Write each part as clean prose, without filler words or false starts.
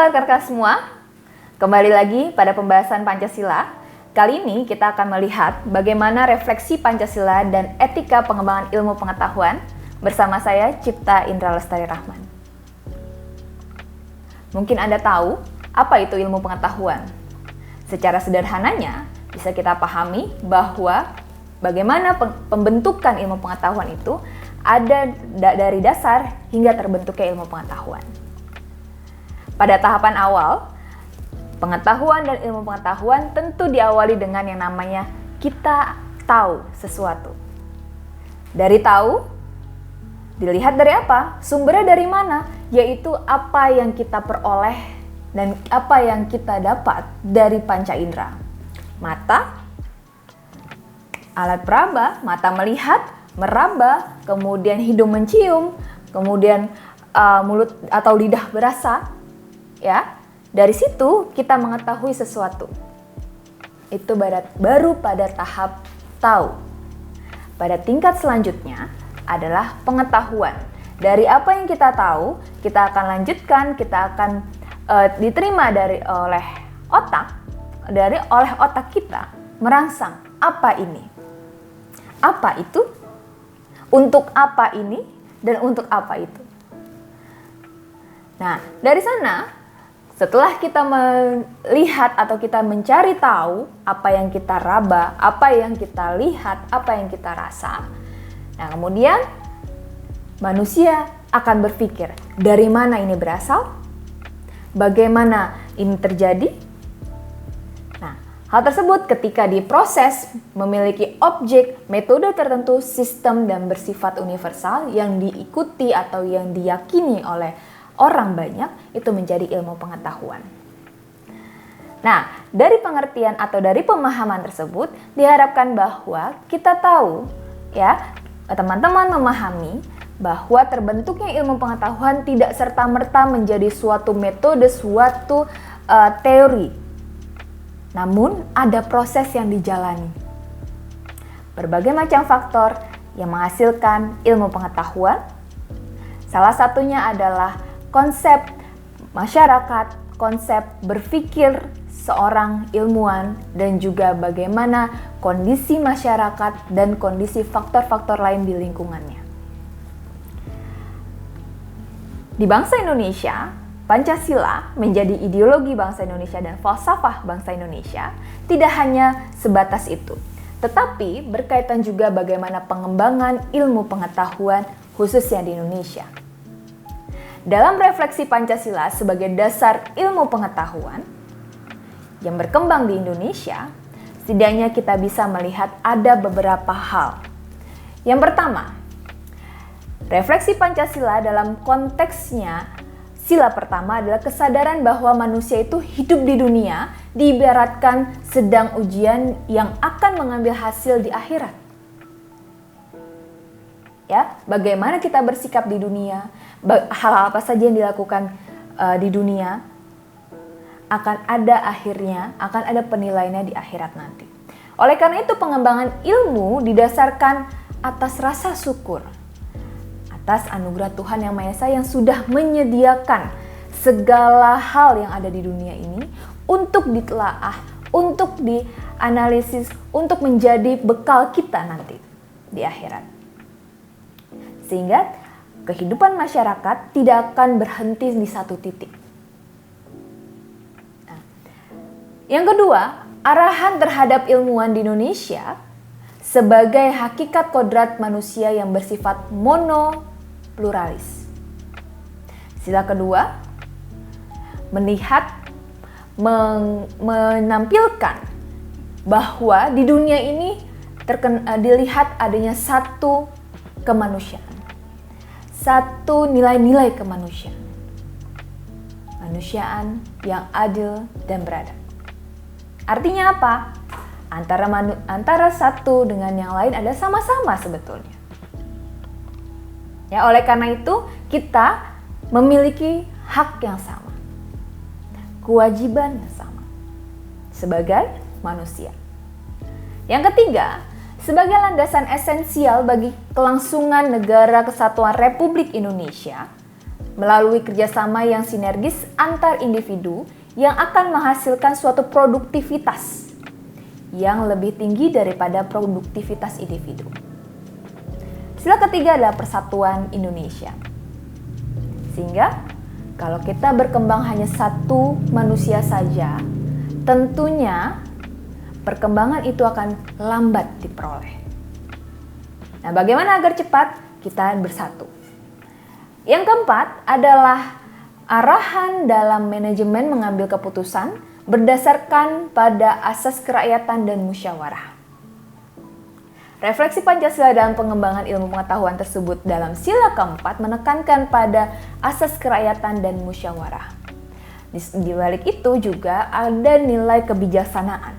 Halo rekan-rekan semua, kembali lagi pada pembahasan Pancasila. Kali ini kita akan melihat bagaimana refleksi Pancasila dan etika pengembangan ilmu pengetahuan bersama saya Cipta Indra Lestari Rahman. Mungkin Anda tahu apa itu ilmu pengetahuan? Secara sederhananya bisa kita pahami bahwa bagaimana pembentukan ilmu pengetahuan itu ada dari dasar hingga terbentuknya ilmu pengetahuan. Pada tahapan awal, pengetahuan dan ilmu pengetahuan tentu diawali dengan yang namanya kita tahu sesuatu. Dari tahu, dilihat dari apa? Sumbernya dari mana? Yaitu apa yang kita peroleh dan apa yang kita dapat dari panca indera. Mata, alat peraba, mata melihat, meraba, kemudian hidung mencium, kemudian mulut atau lidah berasa. Ya, dari situ kita mengetahui sesuatu. Itu baru pada tahap tahu. Pada tingkat selanjutnya adalah pengetahuan. Dari apa yang kita tahu, kita akan lanjutkan, kita akan diterima oleh otak kita merangsang apa ini, apa itu, untuk apa ini, dan untuk apa itu. Nah, dari sana setelah kita melihat atau kita mencari tahu apa yang kita raba, apa yang kita lihat, apa yang kita rasa. Nah, kemudian manusia akan berpikir, dari mana ini berasal? Bagaimana ini terjadi? Nah, hal tersebut ketika diproses memiliki objek, metode tertentu, sistem dan bersifat universal yang diikuti atau yang diyakini oleh orang banyak, itu menjadi ilmu pengetahuan. Nah, dari pengertian atau dari pemahaman tersebut diharapkan bahwa kita tahu, ya, teman-teman memahami bahwa terbentuknya ilmu pengetahuan tidak serta-merta menjadi suatu metode, suatu teori. Namun ada proses yang dijalani. Berbagai macam faktor yang menghasilkan ilmu pengetahuan. Salah satunya adalah konsep masyarakat, konsep berpikir seorang ilmuwan, dan juga bagaimana kondisi masyarakat dan kondisi faktor-faktor lain di lingkungannya. Di bangsa Indonesia, Pancasila menjadi ideologi bangsa Indonesia dan falsafah bangsa Indonesia tidak hanya sebatas itu, tetapi berkaitan juga bagaimana pengembangan ilmu pengetahuan khususnya di Indonesia. Dalam refleksi Pancasila sebagai dasar ilmu pengetahuan yang berkembang di Indonesia, setidaknya kita bisa melihat ada beberapa hal. Yang pertama, refleksi Pancasila dalam konteksnya, sila pertama adalah kesadaran bahwa manusia itu hidup di dunia diibaratkan sedang ujian yang akan mengambil hasil di akhirat. Ya, bagaimana kita bersikap di dunia, hal-hal apa saja yang dilakukan di dunia akan ada akhirnya, akan ada penilaiannya di akhirat nanti. Oleh karena itu pengembangan ilmu didasarkan atas rasa syukur, atas anugerah Tuhan Yang Maha Esa yang sudah menyediakan segala hal yang ada di dunia ini untuk ditelaah, untuk dianalisis, untuk menjadi bekal kita nanti di akhirat. Sehingga kehidupan masyarakat tidak akan berhenti di satu titik. Nah, yang kedua, arahan terhadap ilmuwan di Indonesia sebagai hakikat kodrat manusia yang bersifat monopluralis. Sila kedua, menampilkan bahwa di dunia ini dilihat adanya satu kemanusiaan. Satu nilai-nilai kemanusiaan. Kemanusiaan yang adil dan beradab. Artinya apa? Antara satu dengan yang lain ada sama-sama sebetulnya. Ya, oleh karena itu kita memiliki hak yang sama. Kewajiban yang sama sebagai manusia. Yang ketiga, sebagai landasan esensial bagi kelangsungan negara kesatuan Republik Indonesia, melalui kerjasama yang sinergis antar individu yang akan menghasilkan suatu produktivitas yang lebih tinggi daripada produktivitas individu. Sila ketiga adalah persatuan Indonesia. Sehingga kalau kita berkembang hanya satu manusia saja, tentunya perkembangan itu akan lambat diperoleh. Nah, bagaimana agar cepat kita bersatu? Yang keempat adalah arahan dalam manajemen mengambil keputusan berdasarkan pada asas kerakyatan dan musyawarah. Refleksi Pancasila dalam pengembangan ilmu pengetahuan tersebut dalam sila keempat menekankan pada asas kerakyatan dan musyawarah. Di balik itu juga ada nilai kebijaksanaan.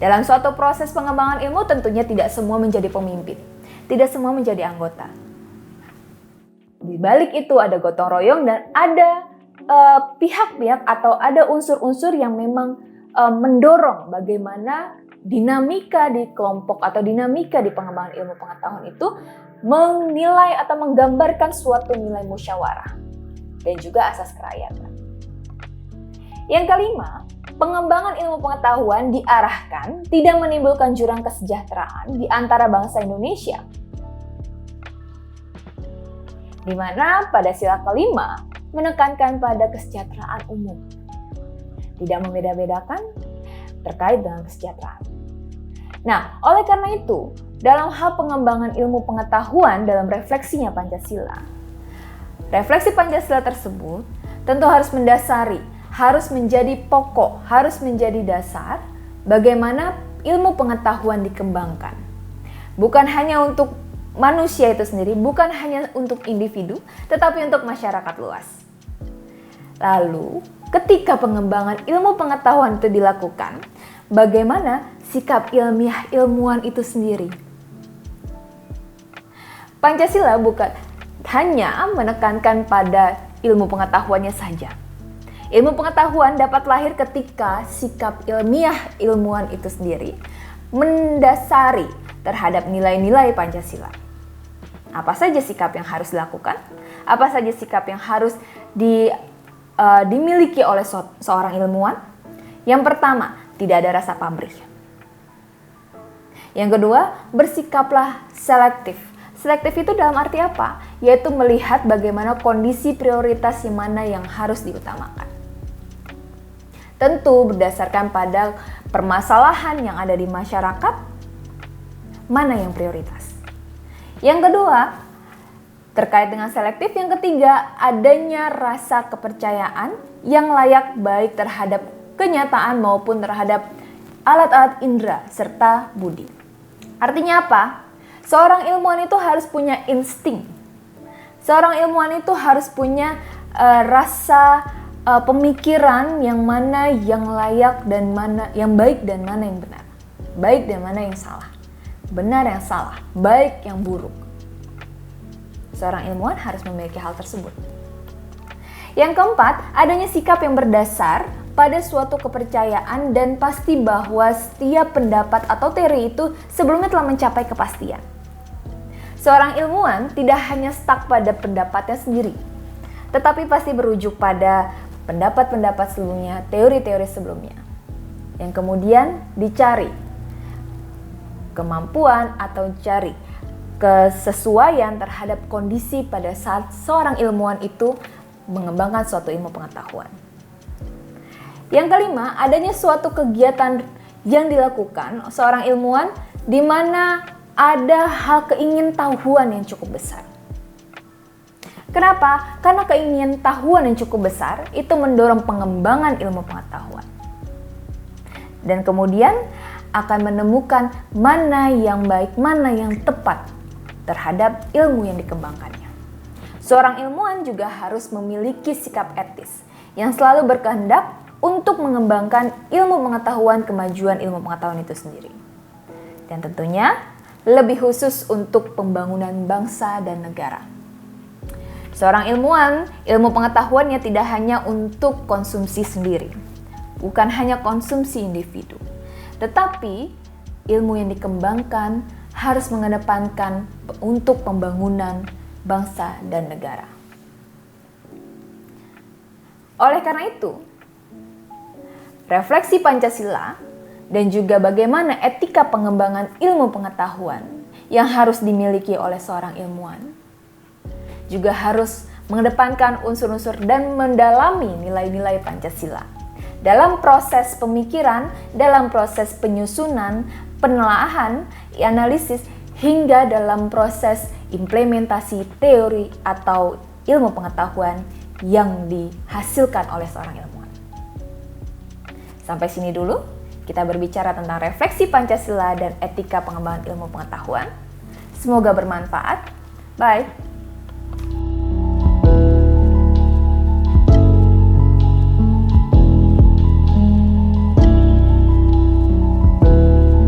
Dalam suatu proses pengembangan ilmu tentunya tidak semua menjadi pemimpin, tidak semua menjadi anggota. Di balik itu ada gotong royong dan ada pihak-pihak atau ada unsur-unsur yang memang mendorong bagaimana dinamika di kelompok atau dinamika di pengembangan ilmu pengetahuan itu menilai atau menggambarkan suatu nilai musyawarah dan juga asas kerakyatan. Yang kelima, pengembangan ilmu pengetahuan diarahkan tidak menimbulkan jurang kesejahteraan di antara bangsa Indonesia. Di mana pada sila kelima menekankan pada kesejahteraan umum. Tidak membeda-bedakan terkait dengan kesejahteraan. Nah, oleh karena itu, dalam hal pengembangan ilmu pengetahuan dalam refleksinya Pancasila, refleksi Pancasila tersebut tentu harus mendasari, harus menjadi pokok, harus menjadi dasar bagaimana ilmu pengetahuan dikembangkan. Bukan hanya untuk manusia itu sendiri, bukan hanya untuk individu, tetapi untuk masyarakat luas. Lalu, ketika pengembangan ilmu pengetahuan itu dilakukan, bagaimana sikap ilmiah ilmuwan itu sendiri? Pancasila bukan hanya menekankan pada ilmu pengetahuannya saja. Ilmu pengetahuan dapat lahir ketika sikap ilmiah ilmuwan itu sendiri mendasari terhadap nilai-nilai Pancasila. Apa saja sikap yang harus dilakukan? Apa saja sikap yang harus dimiliki oleh seorang ilmuwan? Yang pertama, tidak ada rasa pamrih. Yang kedua, bersikaplah selektif. Selektif itu dalam arti apa? Yaitu melihat bagaimana kondisi prioritas yang mana yang harus diutamakan. Tentu berdasarkan pada permasalahan yang ada di masyarakat, mana yang prioritas. Yang kedua, terkait dengan selektif, yang ketiga, adanya rasa kepercayaan yang layak baik terhadap kenyataan maupun terhadap alat-alat indera serta budi. Artinya apa? Seorang ilmuwan itu harus punya insting. Seorang ilmuwan itu harus punya rasa pemikiran yang mana yang layak dan mana yang baik dan mana yang benar. Baik dan mana yang salah. Benar yang salah, baik yang buruk. Seorang ilmuwan harus memiliki hal tersebut. Yang keempat, adanya sikap yang berdasar pada suatu kepercayaan dan pasti bahwa setiap pendapat atau teori itu sebelumnya telah mencapai kepastian. Seorang ilmuwan tidak hanya stuck pada pendapatnya sendiri, tetapi pasti berujuk pada pendapat-pendapat sebelumnya, teori-teori sebelumnya, yang kemudian dicari kemampuan atau cari kesesuaian terhadap kondisi pada saat seorang ilmuwan itu mengembangkan suatu ilmu pengetahuan. Yang kelima, adanya suatu kegiatan yang dilakukan seorang ilmuwan di mana ada hal keingintahuan yang cukup besar. Kenapa? Karena keingintahuan yang cukup besar itu mendorong pengembangan ilmu pengetahuan. Dan kemudian akan menemukan mana yang baik, mana yang tepat terhadap ilmu yang dikembangkannya. Seorang ilmuwan juga harus memiliki sikap etis yang selalu berkehendak untuk mengembangkan ilmu pengetahuan, kemajuan ilmu pengetahuan itu sendiri. Dan tentunya lebih khusus untuk pembangunan bangsa dan negara. Seorang ilmuwan, ilmu pengetahuannya tidak hanya untuk konsumsi sendiri, bukan hanya konsumsi individu. Tetapi ilmu yang dikembangkan harus mengedepankan untuk pembangunan bangsa dan negara. Oleh karena itu, refleksi Pancasila dan juga bagaimana etika pengembangan ilmu pengetahuan yang harus dimiliki oleh seorang ilmuwan juga harus mengedepankan unsur-unsur dan mendalami nilai-nilai Pancasila dalam proses pemikiran, dalam proses penyusunan, penelaahan, analisis, hingga dalam proses implementasi teori atau ilmu pengetahuan yang dihasilkan oleh seorang ilmuwan. Sampai sini dulu kita berbicara tentang refleksi Pancasila dan etika pengembangan ilmu pengetahuan. Semoga bermanfaat. Bye.